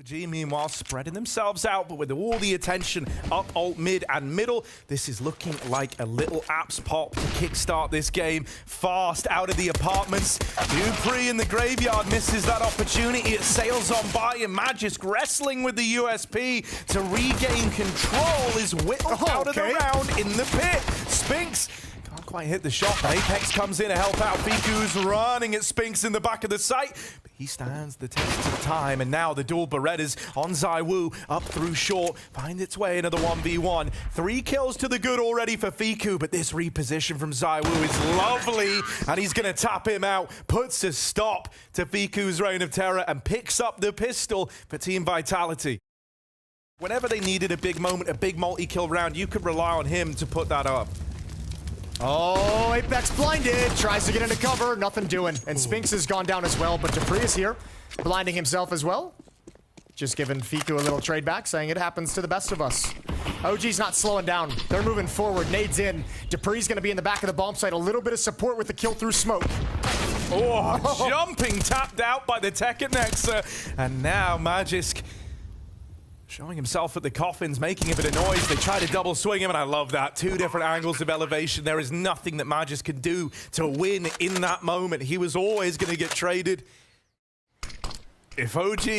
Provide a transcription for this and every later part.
OG, meanwhile, spreading themselves out, but with all the attention up alt, mid, and middle, this is looking like a little apps pop to kickstart this game. Fast out of the apartments. Dupree in the graveyard misses that opportunity. It sails on by, and Magisk wrestling with the USP to regain control is whittled out of the round in the pit. Spinks can't quite hit the shot. Apex comes in to help out. Fiku's running at Spinks in the back of the site. He stands the test of time, and now the dual Berettas on ZywOo up through short, find its way another 1v1. 3 kills to the good already for Fiku, but this reposition from ZywOo is lovely, and he's going to tap him out, puts a stop to Fiku's reign of terror, and picks up the pistol for Team Vitality. Whenever they needed a big moment, a big multi-kill round, you could rely on him to put that up. Oh, Apex blinded, tries to get into cover, nothing doing. And Spinks has gone down as well, but Dupree is here, blinding himself as well. Just giving Fiku a little trade back, saying it happens to the best of us. OG's not slowing down. They're moving forward, nades in. Dupree's gonna be in the back of the bomb site, a little bit of support with the kill through smoke. Oh, jumping, tapped out by the Tekken Nexer. And now Magisk showing himself at the coffins, making a bit of noise. They try to double swing him, and I love that. 2 different angles of elevation. There is nothing that Magisk can do to win in that moment. He was always going to get traded. If OG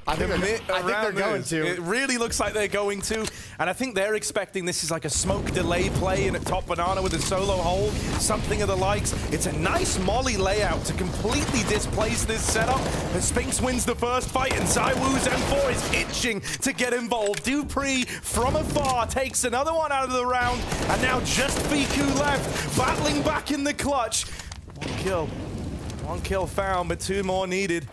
I think they're going to. It really looks like they're going to. And I think they're expecting this is like a smoke delay play in a top banana with a solo hold, something of the likes. It's a nice molly layout to completely displace this setup. But Spinks wins the first fight, and ZywOo's M4 is itching to get involved. Dupree from afar takes another one out of the round, and now just Fiku left, battling back in the clutch. 1 kill found, but 2 more needed.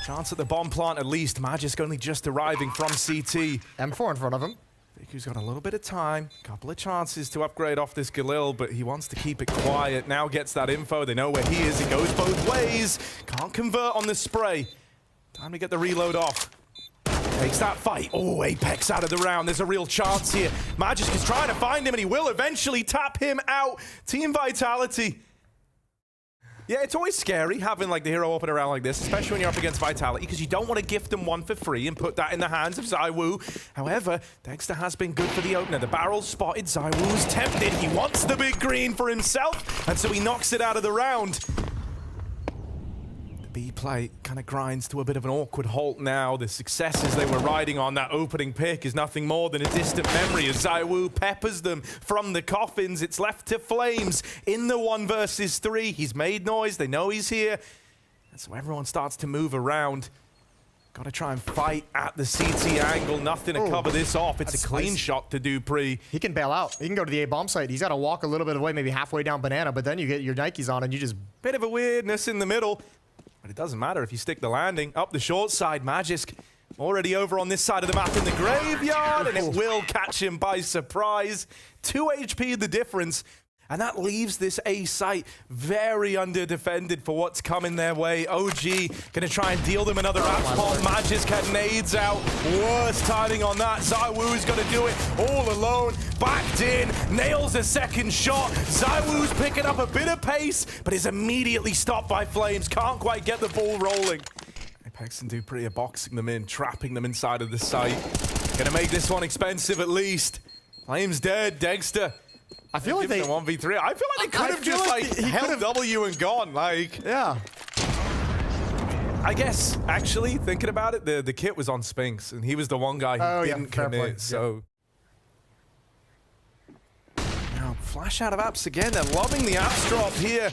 Chance at the bomb plant at least. Magisk only just arriving from CT. M4 in front of him. Fiku's got a little bit of time, couple of chances to upgrade off this Galil, but he wants to keep it quiet. Now gets that info. They know where he is. It goes both ways. Can't convert on the spray. Time to get the reload off. Takes that fight. Oh, Apex out of the round. There's a real chance here. Magisk is trying to find him, and he will eventually tap him out. Team Vitality. Yeah, it's always scary having like the hero open around like this, especially when you're up against Vitality, because you don't want to gift them one for free and put that in the hands of ZywOo. However, Dexter has been good for the opener. The barrel's spotted. ZywOo's tempted. He wants the big green for himself, and so he knocks it out of the round. B play kind of grinds to a bit of an awkward halt now. The successes they were riding on that opening pick is nothing more than a distant memory as ZywOo peppers them from the coffins. It's left to Flames in the 1 versus 3. He's made noise. They know he's here. And so everyone starts to move around. Got to try and fight at the CT angle. Nothing to cover this off. It's a clean shot to Dupree. He can bail out. He can go to the A bomb site. He's got to walk a little bit away, maybe halfway down Banana, but then you get your Nikes on and you just... Bit of a weirdness in the middle. But it doesn't matter if you stick the landing. Up the short side, Magisk already over on this side of the map in the graveyard, and it will catch him by surprise. 2 HP the difference, and that leaves this A site very under-defended for what's coming their way. OG gonna try and deal them another apple. Magisk had nades out. Worst timing on that. ZywOo's gonna do it all alone. Backed in, nails a second shot. ZywOo's picking up a bit of pace, but is immediately stopped by Flames. Can't quite get the ball rolling. Apex and Dupree are boxing them in, trapping them inside of the site. Gonna make this one expensive at least. Flames dead, Dexter. I feel like they 1v3. I feel like they could have just like held W and gone. Like, yeah. I guess actually thinking about it, the kit was on Spinks, and he was the one guy who didn't commit. So now flash out of apps again. They're loving the apps drop here.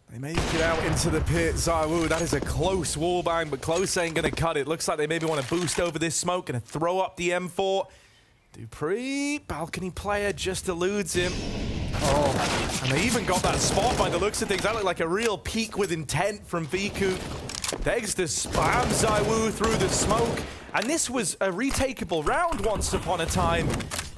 They make it out into the pit. ZywOo, that is a close wallbang, but close ain't gonna cut it. Looks like they maybe want to boost over this smoke, gonna throw up the M4. Dupree, balcony player, just eludes him. Oh, and they even got that spot by the looks of things. That looked like a real peek with intent from Fiku. Dexter spams ZywOo through the smoke. And this was a retakeable round once upon a time.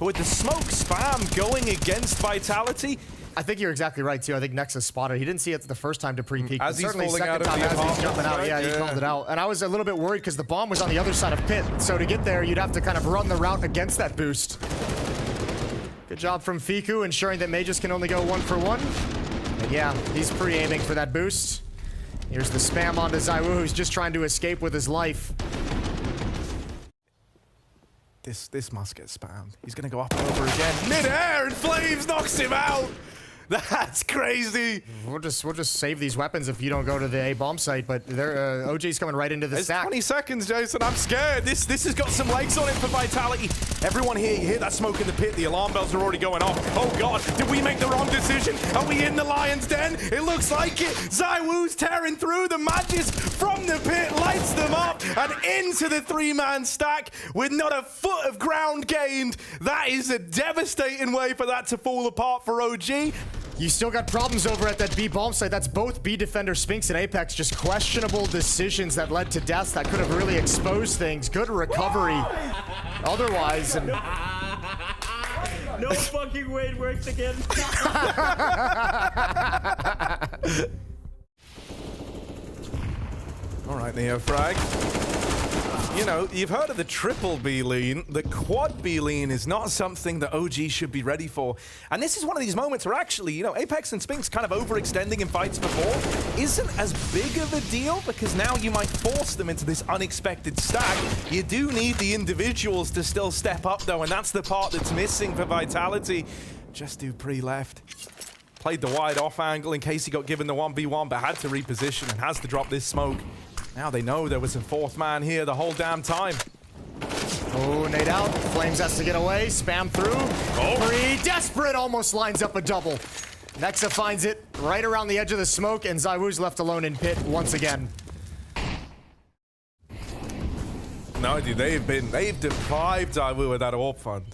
But with the smoke spam going against Vitality, I think you're exactly right, too. I think Nexus spotted. He didn't see it the first time Dupree peeked. As he's certainly falling second out of time the as he's jumping out. right? Yeah, he called it out. And I was a little bit worried because the bomb was on the other side of pit. So to get there, you'd have to kind of run the route against that boost. Good job from Fiku, ensuring that Mages can only go 1 for 1. And yeah, he's pre-aiming for that boost. Here's the spam onto ZywOo, who's just trying to escape with his life. This must get spammed. He's gonna go up and over again. Mid-air, and Flames knocks him out! That's crazy. We'll just save these weapons if you don't go to the A bomb site, but they're OG's coming right into the There's stack. 20 seconds, Jason. I'm scared. This has got some legs on it for Vitality. Everyone here, you hear that smoke in the pit. The alarm bells are already going off. Oh god, did we make the wrong decision? Are we in the lion's den? It looks like it. ZywOo's tearing through. The Magis from the pit lights them up and into the 3-man stack with not a foot of ground gained. That is a devastating way for that to fall apart for OG. You still got problems over at that B bomb site. That's both B defender Spinks and Apex. Just questionable decisions that led to deaths that could have really exposed things. Good recovery. Otherwise, and no fucking way it works again. All right, Neofrag. You know, you've heard of the triple B lean. The quad B lean is not something that OG should be ready for. And this is one of these moments where actually, you know, Apex and Spinks kind of overextending in fights before isn't as big of a deal because now you might force them into this unexpected stack. You do need the individuals to still step up though, and that's the part that's missing for Vitality. Just Dupree left. Played the wide off angle in case he got given the 1v1, but had to reposition and has to drop this smoke. Now they know there was a 4th man here the whole damn time. oh, nade out. Flames has to get away. Spam through. Free. Desperate almost lines up a double. Nexa finds it right around the edge of the smoke, and ZywOo's left alone in pit once again. No, dude, they've deprived ZywOo of that AWP fund.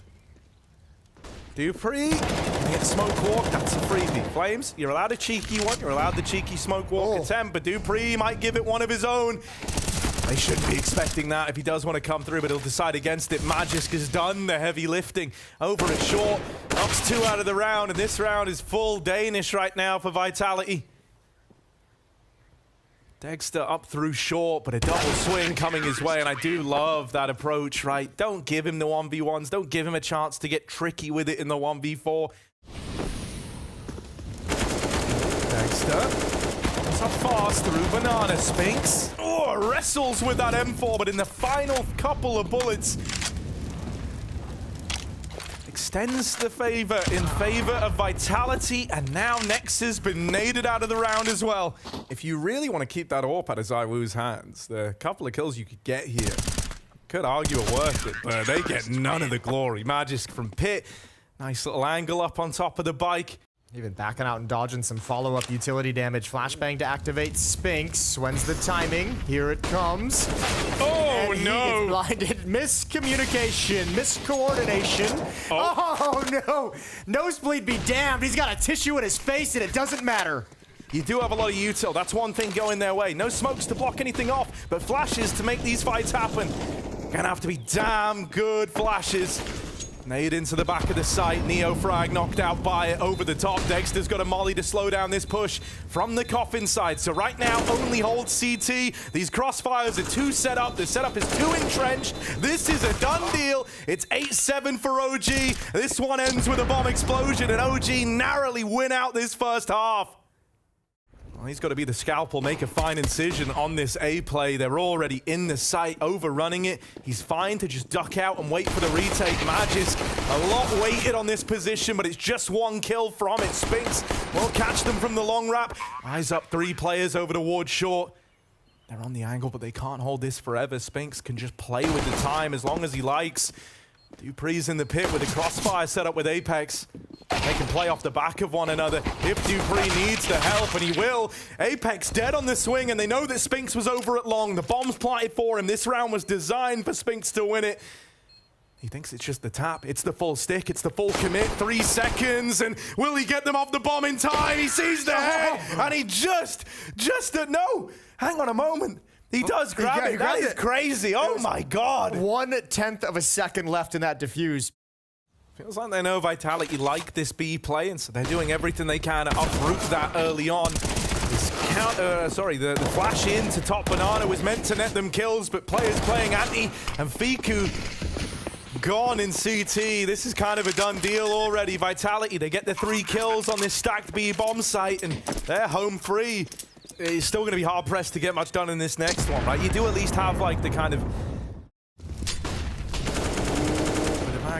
Dupree, get the smoke walk, that's a freebie. Flames, you're allowed a cheeky one, you're allowed the cheeky smoke walk attempt, but Dupree might give it one of his own. They shouldn't be expecting that if he does want to come through, but he'll decide against it. Magisk has done the heavy lifting over at short. Knocks 2 out of the round, and this round is full Danish right now for Vitality. Dexter up through short, but a double swing coming his way, and I do love that approach, right? Don't give him the 1v1s. Don't give him a chance to get tricky with it in the 1v4. Dexter. It's up fast through Banana Spinks. Oh, wrestles with that M4, but in the final couple of bullets, extends the favor in favor of Vitality, and now Nexa's been naded out of the round as well. If you really want to keep that AWP out of ZywOo's hands, the couple of kills you could get here could argue are worth it, but they get none of the glory. Magisk from pit, nice little angle up on top of the bike. Even backing out and dodging some follow-up utility damage. Flashbang to activate Spinks. When's the timing? Here it comes. Oh, and no. He gets blinded. Miscommunication. Miscoordination. Oh, no. Nosebleed be damned. He's got a tissue in his face, and it doesn't matter. You do have a lot of util. That's one thing going their way. No smokes to block anything off, but flashes to make these fights happen. Gonna have to be damn good flashes. Nade into the back of the site. Neofrag knocked out by it over the top. Dexter's got a molly to slow down this push from the coffin side. So right now, only hold CT. These crossfires are 2 set up. The setup is 2 entrenched. This is a done deal. It's 8-7 for OG. This one ends with a bomb explosion, and OG narrowly win out this first half. Well, he's got to be the scalpel, make a fine incision on this A play. They're already in the site, overrunning it. He's fine to just duck out and wait for the retake. Magisk, a lot weighted on this position, but it's just 1 kill from it. Spinks won't catch them from the long wrap. Eyes up 3 players over towards short. They're on the angle, but they can't hold this forever. Spinks can just play with the time as long as he likes. Dupree's in the pit with a crossfire set up with Apex. They can play off the back of one another if Dupree needs the help, and he will. Apex dead on the swing, and they know that Spinks was over at long. The bomb's planted for him. This round was designed for Spinks to win it. He thinks it's just the tap. It's the full stick. It's the full commit. 3 seconds, and will he get them off the bomb in time? He sees the head, and he no, hang on a moment. He does grab it. That is crazy. Oh my God. 1/10 of a second left in that defuse. Feels like they know Vitality like this B play, and so they're doing everything they can to uproot that early on. This counter, the flash in to top Banana was meant to net them kills, but players playing anti, and Fiku gone in CT. This is kind of a done deal already. Vitality, they get the 3 kills on this stacked B bomb site, and they're home free. It's still going to be hard pressed to get much done in this next one, right? You do at least have like the kind of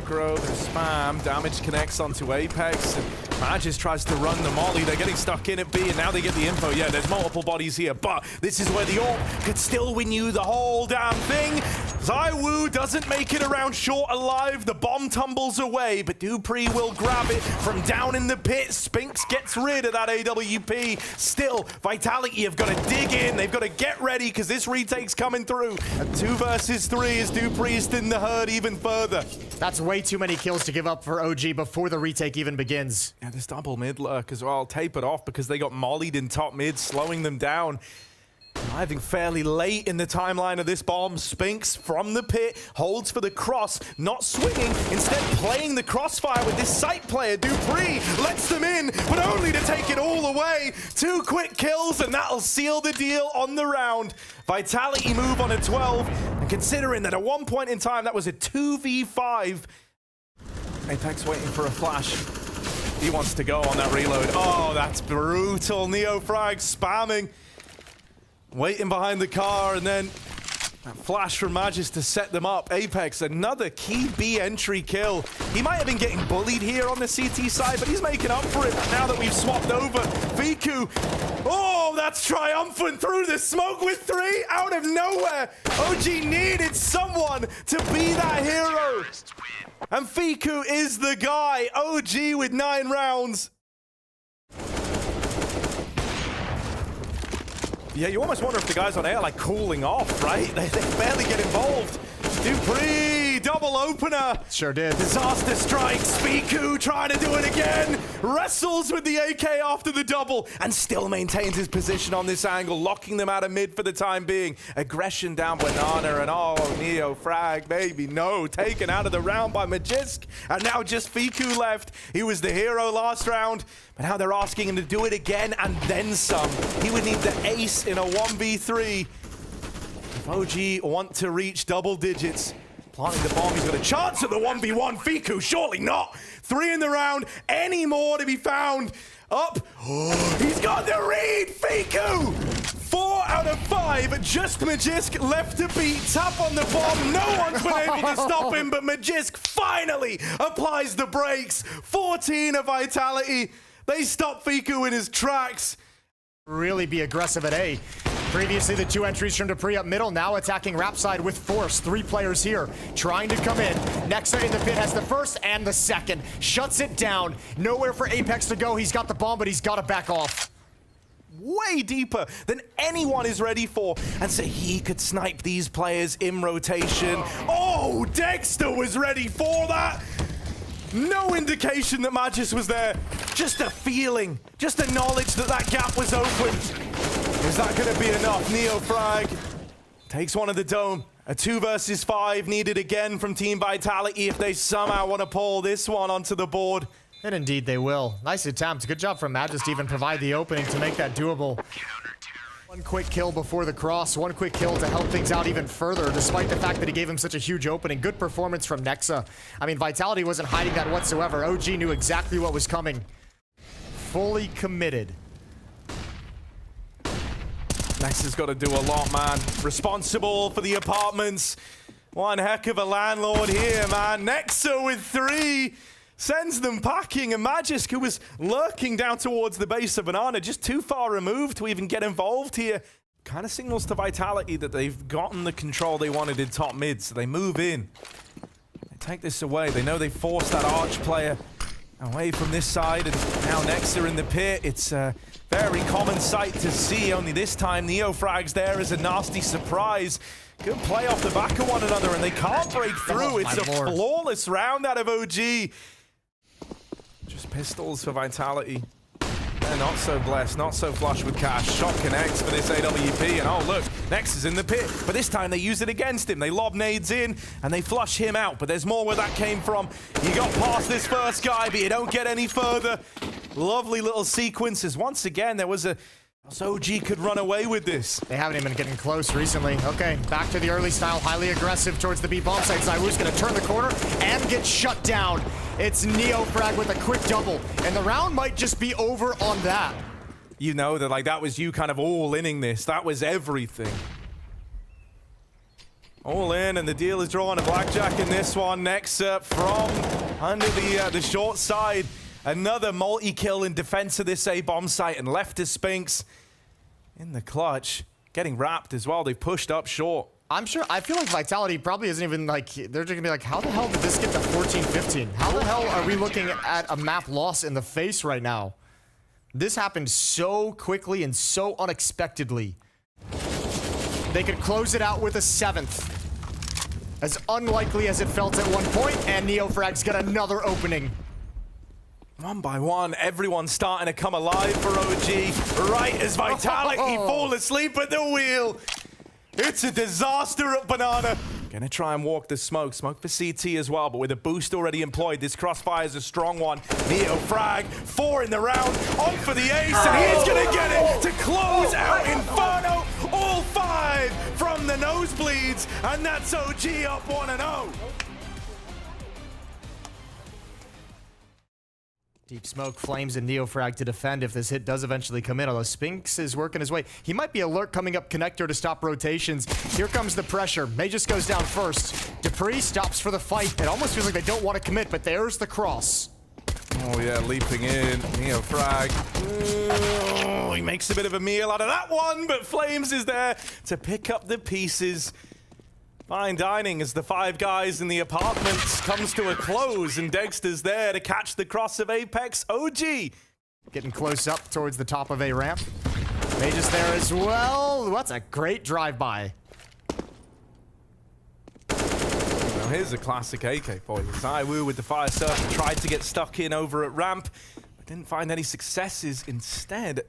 aggro, the spam, damage connects onto Apex, and Magis tries to run the molly. They're getting stuck in at B, and now they get the info. Yeah, there's multiple bodies here, but this is where the AWP could still win you the whole damn thing. ZywOo doesn't make it around short alive. The bomb tumbles away, but dupreeh will grab it from down in the pit. Spinks gets rid of that AWP. Still, Vitality have got to dig in. They've got to get ready because this retake's coming through. And 2 versus 3 as dupreeh thin the herd even further. That's way too many kills to give up for OG before the retake even begins. Yeah, this double mid lurk as well. Tapered off because they got mollied in top mid, slowing them down. Arriving fairly late in the timeline of this bomb, Spinks from the pit holds for the cross, not swinging, instead playing the crossfire with this site player. dupreeh lets them in, but only to take it all away. 2 quick kills, and that'll seal the deal on the round. Vitality move on a 12, and considering that at one point in time that was a 2v5, Apex waiting for a flash. He wants to go on that reload. Oh, that's brutal. Neofrag spamming. Waiting behind the car, and then that flash from Magis to set them up. Apex, another key B entry kill. He might have been getting bullied here on the CT side, but he's making up for it now that we've swapped over. Fiku, oh, that's triumphant through the smoke with 3 out of nowhere. OG needed someone to be that hero. And Fiku is the guy. OG with 9 rounds. Yeah, you almost wonder if the guys on air are like cooling off, right? They barely get involved. dupreeh, double opener. Sure did. Disaster strikes. Fiku trying to do it again. Wrestles with the AK after the double and still maintains his position on this angle, locking them out of mid for the time being. Aggression down Banana, and oh, Neofrag, maybe no. Taken out of the round by Magisk, and now just Fiku left. He was the hero last round, but now they're asking him to do it again and then some. He would need the ace in a 1v3. If OG want to reach double digits, planting the bomb, he's got a chance at the 1v1. Fiku, surely not. 3 in the round, any more to be found. Up, oh, he's got the read, Fiku! 4 out of 5, just Magisk left to beat. Tap on the bomb, no one's been able to stop him, but Magisk finally applies the brakes. 14 of Vitality, they stop Fiku in his tracks. Really be aggressive at A. Previously, the 2 entries from dupreeh up middle, now attacking Rap side with force. 3 players here, trying to come in. Nexa in the pit has the first and the second. Shuts it down. Nowhere for Apex to go. He's got the bomb, but he's got to back off. Way deeper than anyone is ready for, and so he could snipe these players in rotation. Oh, Dexter was ready for that. No indication that Magis was there. Just a feeling, just a knowledge that that gap was open. Is that going to be enough? Neofrag takes one of the dome. A 2 versus 5 needed again from Team Vitality if they somehow want to pull this one onto the board. And indeed they will. Nice attempt. Good job from Magis to even provide the opening to make that doable. 1 quick kill before the cross. 1 quick kill to help things out even further, despite the fact that he gave him such a huge opening. Good performance from Nexa. I mean, Vitality wasn't hiding that whatsoever. OG knew exactly what was coming. Fully committed. Nexa's got to do a lot, man. Responsible for the apartments. One heck of a landlord here, man. Nexa with 3. Sends them packing, and Magisk, who was lurking down towards the base of Banana, just too far removed to even get involved here. Kind of signals to Vitality that they've gotten the control they wanted in top mid, so they move in. They take this away. They know they forced that Arch player away from this side, and now Nexa in the pit. It's a very common sight to see, only this time Neofrag's there as a nasty surprise. Good play off the back of one another, and they can't break through. It's a flawless round out of OG. Just pistols for Vitality. They're not so blessed, not so flush with cash. Shot connects for this AWP, and oh look, Nex is in the pit, but this time they use it against him. They lob nades in, and they flush him out, but there's more where that came from. You got past this first guy, but you don't get any further. Lovely little sequences. Once again, there was a... OG could run away with this. They haven't even been getting close recently. Okay, back to the early style, highly aggressive towards the B bomb site. ZywOo's gonna turn the corner and get shut down. It's Neofrag with a quick double, and the round might just be over on that. You know that, like, that was you kind of all-inning this. That was everything. All in, and the deal is drawing a blackjack in this one. Nexa from under the short side. Another multi-kill in defense of this A-bomb site, and left to Spinks in the clutch. Getting wrapped as well. They've pushed up short. I'm sure, I feel like Vitality probably isn't even like, they're just gonna be like, how the hell did this get to 14-15? How the hell are we looking at a map loss in the face right now? This happened so quickly and so unexpectedly. They could close it out with a 7th. As unlikely as it felt at one point, and Neofrag's got another opening. One by one, everyone's starting to come alive for OG. Right as Vitality fall asleep at the wheel. It's a disaster at Banana. Gonna try and walk the smoke. Smoke for CT as well, but with a boost already employed, this crossfire is a strong one. Neofrag, 4 in the round, on for the ace, and he's gonna get it to close out Inferno. All 5 from the nosebleeds, and that's OG up 1-0. Deep smoke, flames, and Neofrag to defend if this hit does eventually come in, although Spinks is working his way. He might be alert coming up connector to stop rotations. Here comes the pressure. May just goes down first. Dupree stops for the fight. It almost feels like they don't want to commit, but there's the cross. Oh yeah, leaping in. Neofrag. Oh, he makes a bit of a meal out of that one, but Flames is there to pick up the pieces. Fine dining as the 5 guys in the apartments comes to a close, and Dexter's there to catch the cross of Apex. OG getting close up towards the top of A ramp. Mage's there as well. That's a great drive-by. Now here's a classic AK for you. Zywoo with the fire surf tried to get stuck in over at ramp, but didn't find any successes. Instead,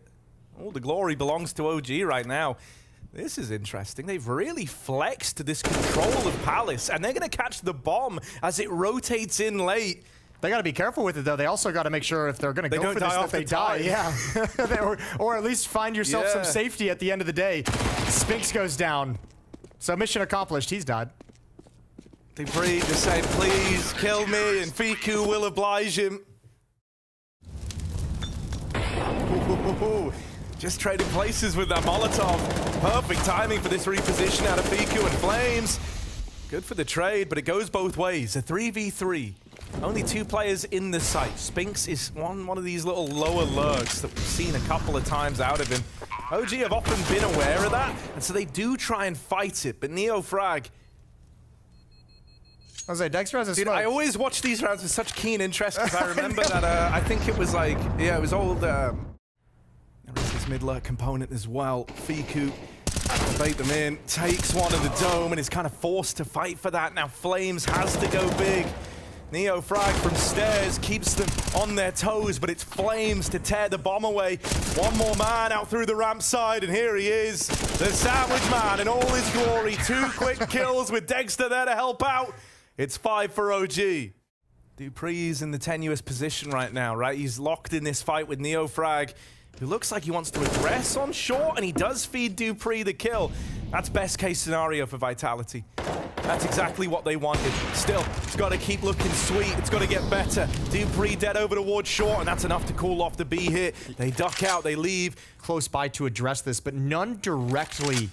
all the glory belongs to OG right now. This is interesting. They've really flexed this control of Palace, and they're going to catch the bomb as it rotates in late. They got to be careful with it, though. They also got to make sure if they're going to go for this, that they die. Yeah. or at least find yourself some safety at the end of the day. Spinks goes down. So mission accomplished. He's died. Dupree just saying, please kill me, and Fiku will oblige him. Just trading places with that Molotov. Perfect timing for this reposition out of Fiku and Flames. Good for the trade, but it goes both ways. A 3v3. Only 2 players in the site. Spinks is one of these little lower lurks that we've seen a couple of times out of him. OG have often been aware of that, and so they do try and fight it, but Neofrag... I was like, Dexter has a smoke. I always watch these rounds with such keen interest, because I remember that, I think it was like, yeah, it was old... there is this mid-lurk component as well. Fiku, bait them in, takes one of the dome, and is kind of forced to fight for that. Now Flames has to go big. Neofrag from stairs keeps them on their toes, but it's Flames to tear the bomb away. One more man out through the ramp side, and here he is, the Sandwich Man in all his glory. 2 quick kills with Dexter there to help out. It's 5 for OG. Dupree's in the tenuous position right now, right? He's locked in this fight with Neofrag, who looks like he wants to aggress on short, and he does feed Dupree the kill. That's best case scenario for Vitality. That's exactly what they wanted. Still, it's got to keep looking sweet. It's got to get better. Dupree dead over towards short, and that's enough to cool off the B hit. They duck out, they leave. Close by to address this, but none directly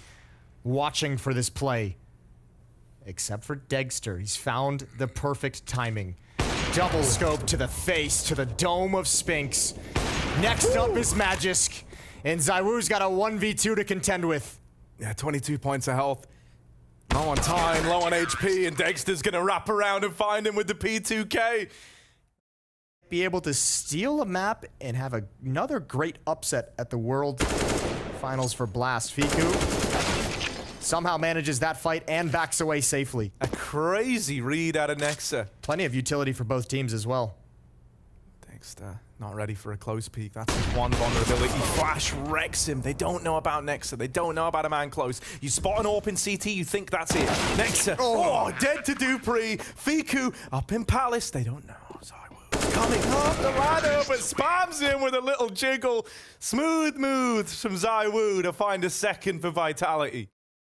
watching for this play. Except for Dexter. He's found the perfect timing. Double scope to the face, to the dome of Spinks. Next up is Magisk, and Zywoo's got a 1v2 to contend with. Yeah, 22 points of health. Low on time, low on HP, and Dexter's gonna wrap around and find him with the P2K. Be able to steal a map and have another great upset at the World Finals for Blast. Fiku somehow manages that fight and backs away safely. A crazy read out of Nexa. Plenty of utility for both teams as well. Dexter, not ready for a close peek. That's his one vulnerability. Flash wrecks him. They don't know about Nexa. They don't know about a man close. You spot an AWP in CT, you think that's it. Nexa, dead to Dupree. Fiku up in Palace. They don't know. Zywoo's coming up the ladder, but spams him with a little jiggle. Smooth moves from Zywoo to find a second for Vitality.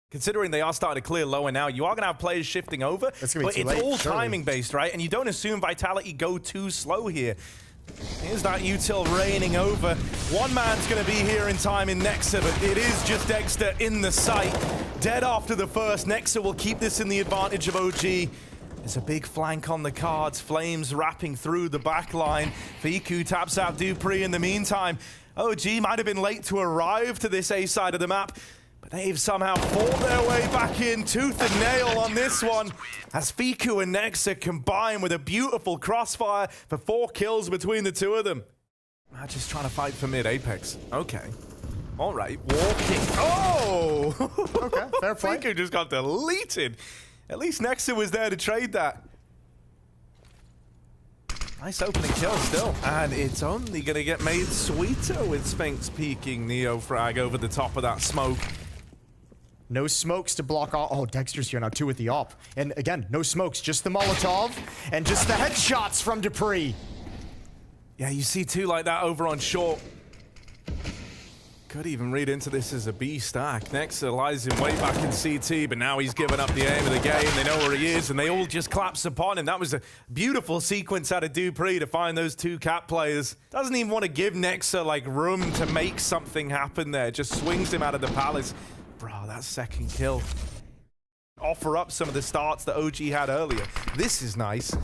Considering they are starting to clear lower now, you are going to have players shifting over, but it's all timing based, right? And you don't assume Vitality go too slow here. Here's that util raining over. One man's going to be here in time in Nexa, but it is just Dexter in the sight. dead after the first. Nexa will keep this in the advantage of OG. There's a big flank on the cards. Flames wrapping through the back line. Fiku taps out dupreeh in the meantime. OG might have been late to arrive to this A side of the map, but they've somehow fought their way back in tooth and nail on this one, as Fiku and Nexa combine with a beautiful crossfire for 4 kills between the two of them. Just trying to fight for mid Apex. Okay. All right. Walking. Oh! Okay, fair play. Fiku just got deleted. At least Nexa was there to trade that. Nice opening kill still. And it's only going to get made sweeter with Spinks peeking Neo frag over the top of that smoke. No smokes to block off. Oh, Dexter's here now, 2 with the op. And again, no smokes, just the Molotov and just the headshots from dupreeh. Yeah, you see 2 like that over on short. Could even read into this as a B stack. Nexa lies in wait back in CT, but now he's given up the aim of the game. They know where he is, and they all just collapse upon him. That was a beautiful sequence out of dupreeh to find those 2 cap players. Doesn't even want to give Nexa like room to make something happen there. Just swings him out of the palace. Bro, that second kill. Offer up some of the starts that OG had earlier. This is nice.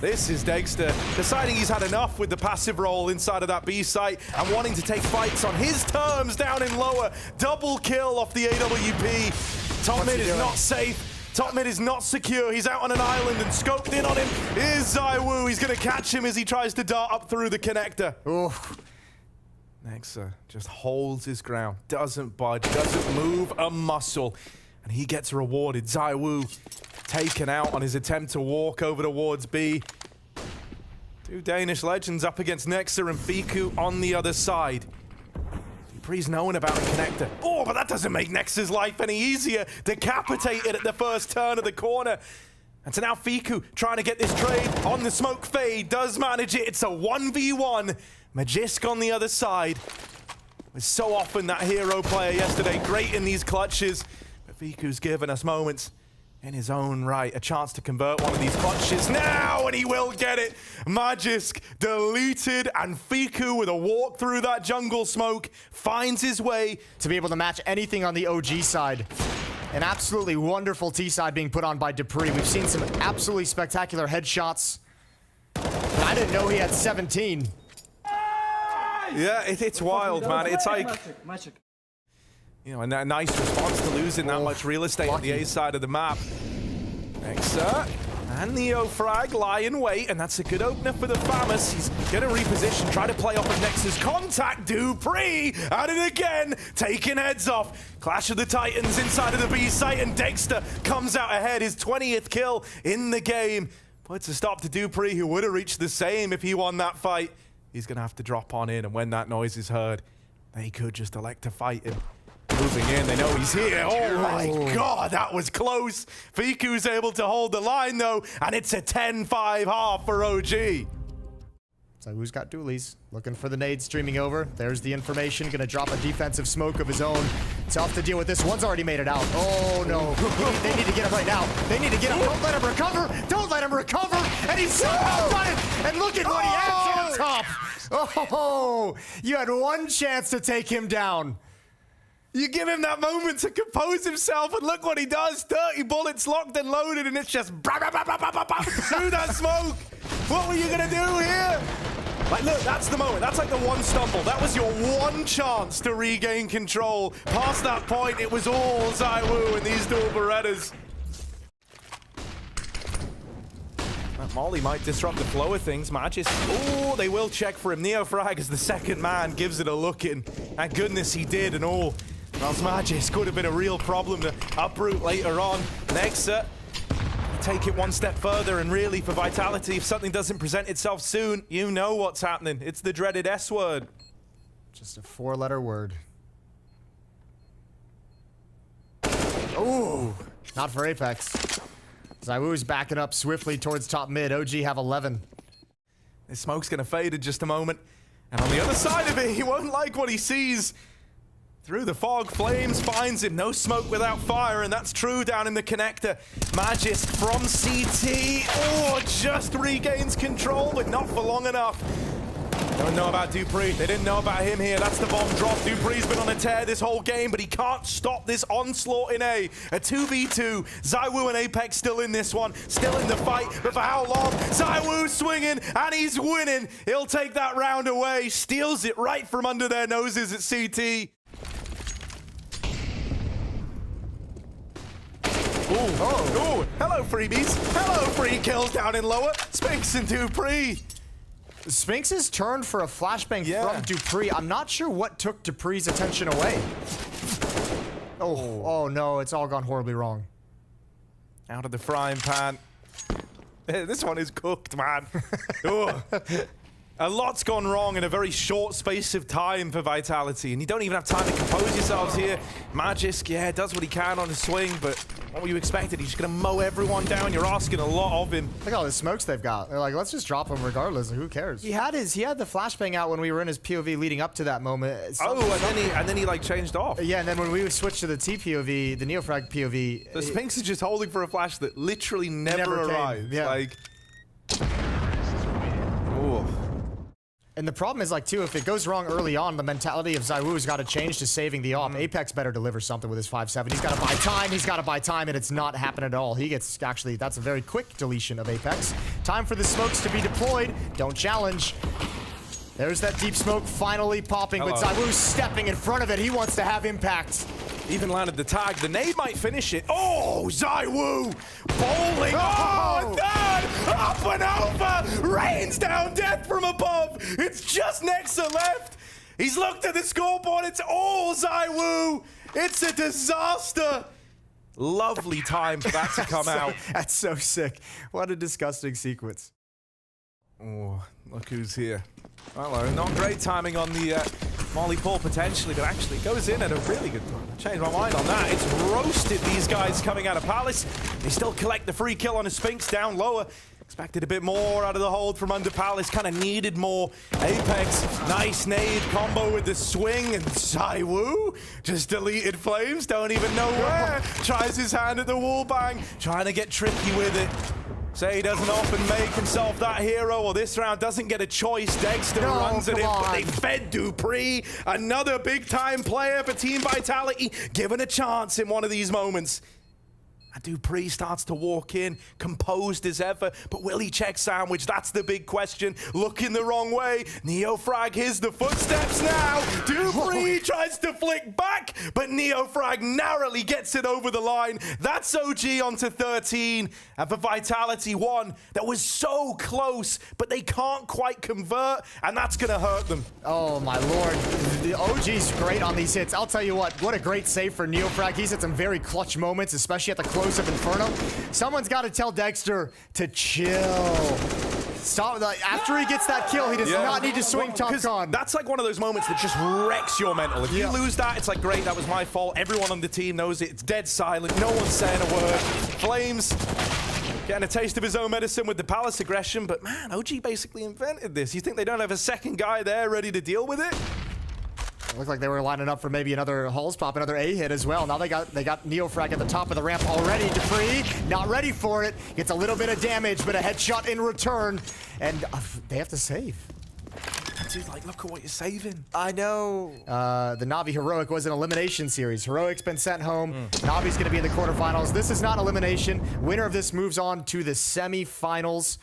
This is Dexter deciding he's had enough with the passive role inside of that B site and wanting to take fights on his terms down in lower. Double kill off the AWP. Top mid is not safe. Top mid is not secure. He's out on an island, and scoped in on him is ZywOo. He's going to catch him as he tries to dart up through the connector. Oof. Nexa just holds his ground, doesn't budge, doesn't move a muscle, and he gets rewarded. ZywOo taken out on his attempt to walk over towards B. 2 Danish legends up against Nexa and Fiku on the other side. dupreeh's knowing about the connector. Oh, but that doesn't make Nexa's life any easier. Decapitated at the first turn of the corner. And so now Fiku trying to get this trade on the smoke fade. Does manage it. It's a 1v1. Magisk on the other side. Was so often that hero player yesterday. Great in these clutches. But Fiku's given us moments in his own right. A chance to convert one of these clutches now, and he will get it. Magisk deleted, and Fiku with a walk through that jungle smoke finds his way To be able to match anything on the OG side. An absolutely wonderful T side being put on by dupreeh. We've seen some absolutely spectacular headshots. But I didn't know he had 17. Yeah, it's wild, man. It's like, Magic. you know, a nice response to losing that much real estate on the A side of the map. Nexa and Neo frag lie in wait, and that's a good opener for the Famous. He's gonna reposition, try to play off of Nexa's contact. dupreeh at it again, taking heads off. Clash of the Titans inside of the B site, and Dexter comes out ahead. His 20th kill in the game. Puts a stop to dupreeh, who would have reached the same if he won that fight. He's gonna have to drop on in, and when that noise is heard, they could just elect to fight him. Moving in, they know he's here. Oh my god, that was close. Fiku's able to hold the line though, and it's a 10-5 half for OG. So who's got dualies? Looking for the nade streaming over. There's the information. Gonna drop a defensive smoke of his own. Tough to deal with this. One's already made it out. Oh no. They need to get him right now. They need to get him. Don't let him recover. Don't let him recover. And he's somehow done it. And look at what he has on top. Oh, you had one chance to take him down. You give him that moment to compose himself, and look what he does. 30 bullets locked and loaded, and it's just through that smoke. What were you gonna do here? Like, look, that's the moment. That's like the one stumble. That was your one chance to regain control. Past that point, it was all ZywOo and these dual Berettas. That Molly might disrupt the flow of things. Magisk. Oh, they will check for him. Neo frag as the second man gives it a look in. Thank goodness he did, and all. Else Magisk could have been a real problem to uproot later on. Nexa, take it one step further, and really for Vitality, if something doesn't present itself soon, you know what's happening. It's the dreaded S word. Just a 4-letter word. Ooh, not for Apex. ZywOo's backing up swiftly towards top mid. OG have 11. This smoke's gonna fade in just a moment. And on the other side of it, he won't like what he sees. Through the fog, Flames finds him. No smoke without fire, and that's true down in the connector. Magisk from CT. Oh, just regains control, but not for long enough. Don't know about Dupree. They didn't know about him here. That's the bomb drop. Dupree's been on a tear this whole game, but he can't stop this onslaught in A. A 2v2. ZywOo and Apex still in this one. Still in the fight, but for how long? ZywOo's swinging, and he's winning. He'll take that round away. Steals it right from under their noses at CT. Ooh, hello freebies. Hello free kills down in lower. Spinks and Dupree. Spinks has turned for a flashbang from Dupree. I'm not sure what took Dupree's attention away. Oh no, it's all gone horribly wrong. Out of the frying pan. This one is cooked, man. Ooh. A lot's gone wrong in a very short space of time for Vitality, and you don't even have time to compose yourselves here. Magisk, yeah, does what he can on his swing, but what were you expecting? He's just gonna mow everyone down. You're asking a lot of him. Look at all the smokes they've got. They're like, let's just drop him regardless. Who cares? He had the flashbang out when we were in his POV leading up to that moment. And then he like changed off. Yeah, and then when we would switch to the T POV, the Neofrag POV, the Spinks is just holding for a flash that literally never arrives. Yeah. Like, ooh. And the problem is, like, too, if it goes wrong early on, the mentality of ZywOo's got to change to saving the op. Apex better deliver something with his 5-7. He's got to buy time. He's got to buy time, and it's not happening at all. He gets, actually, that's a very quick deletion of Apex. Time for the smokes to be deployed. Don't challenge. There's that deep smoke finally popping, but ZywOo's stepping in front of it. He wants to have impact. Even landed the tag. The nade might finish it. Oh, ZywOo! Bowling! Oh, third! Up and over! Rains down death from above! It's just next to left! He's looked at the scoreboard. It's all ZywOo! It's a disaster! Lovely time for that to come out. That's so sick. What a disgusting sequence. Oh, look who's here. Hello. Not great timing on the Molly Paul potentially, but actually goes in at a really good time. I changed my mind on that. It's roasted these guys coming out of Palace. They still collect the free kill on his Spinks down lower. Expected a bit more out of the hold from under Palace. Kind of needed more. Apex, nice nade combo with the swing, and ZywOo just deleted Flames. Don't even know where. Tries his hand at the wall bang. Trying to get tricky with it. Say he doesn't often make himself that hero, or this round doesn't get a choice. Dexter runs at him, but they fed Dupree. Another big-time player for Team Vitality, given a chance in one of these moments. And Dupree starts to walk in, composed as ever, but will he check sandwich? That's the big question. Looking the wrong way. Neofrag hears the footsteps now. Dupree tries to flick back, but Neofrag narrowly gets it over the line. That's OG onto 13. And for Vitality, one that was so close, but they can't quite convert, and that's going to hurt them. Oh, my lord. The OG's great on these hits. I'll tell you what a great save for Neofrag. He's had some very clutch moments, especially at the close of Inferno. Someone's got to tell Dexter to chill. Stop. After he gets that kill, he does not need to swing top con. That's like one of those moments that just wrecks your mental. If you lose that, it's like, great, that was my fault. Everyone on the team knows it. It's dead silent. No one's saying a word. Flames getting a taste of his own medicine with the Palace aggression, but man, OG basically invented this. You think they don't have a second guy there ready to deal with it? It looked like they were lining up for maybe another Hulls pop, another A hit as well. Now they got Neofrag at the top of the ramp already. Dupree not ready for it. Gets a little bit of damage, but a headshot in return, and they have to save. Dude, like, look at what you're saving. I know. The Na'Vi Heroic was an elimination series. Heroic's been sent home. Na'Vi's going to be in the quarterfinals. This is not elimination. Winner of this moves on to the semifinals.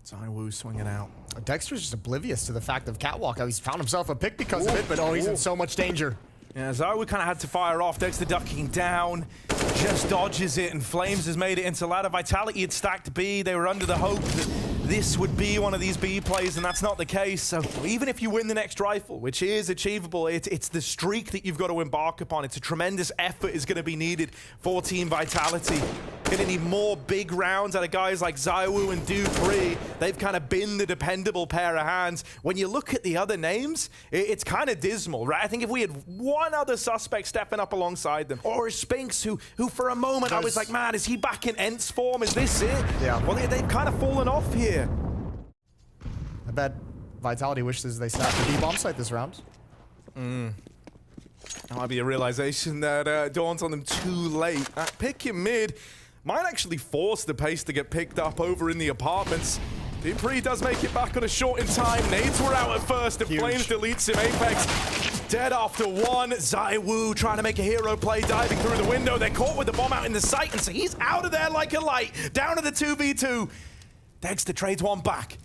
ZywOo swinging out. Dexter's just oblivious to the fact of Catwalk. He's found himself a pick because of it, but he's in so much danger. Yeah, ZywOo kind of had to fire off. Dexter ducking down, just dodges it, and Flames has made it into ladder. Vitality had stacked B. They were under the hope that this would be one of these B plays, and that's not the case. So even if you win the next rifle, which is achievable, it's the streak that you've got to embark upon. It's a tremendous effort is going to be needed for Team Vitality. Going to need more big rounds out of guys like ZywOo and Dupree. They've kind of been the dependable pair of hands. When you look at the other names, it's kind of dismal, right? I think if we had one other suspect stepping up alongside them, or Spinks, who for a moment I was like, man, is he back in Ent's form? Is this it? Yeah. Well, they've kind of fallen off here. I bet Vitality wishes they snapped the D-bomb site this round. That might be a realization that dawns on them too late. That pick in mid might actually force the pace to get picked up over in the apartments. Dupree does make it back on a short in time. Nades were out at first, and Huge. Flames deletes him. Apex dead after one. Zaiwu trying to make a hero play, diving through the window. They're caught with the bomb out in the sight, and so he's out of there like a light. Down to the 2v2. Dexter trades one back.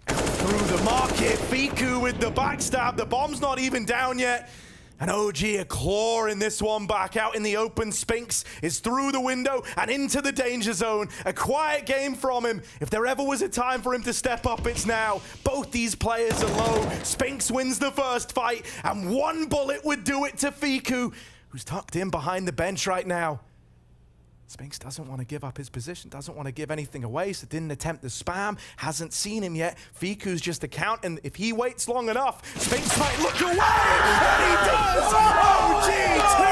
Through the market, Fiku with the backstab. The bomb's not even down yet. And OG a clawing this one back out in the open. Spinks is through the window and into the danger zone. A quiet game from him. If there ever was a time for him to step up, it's now. Both these players are low. Spinks wins the first fight, and one bullet would do it to Fiku, who's tucked in behind the bench right now. Spinks doesn't want to give up his position, doesn't want to give anything away, so didn't attempt the spam, hasn't seen him yet. Fiku's just a count, and if he waits long enough, Spinks might look away, and he does! OG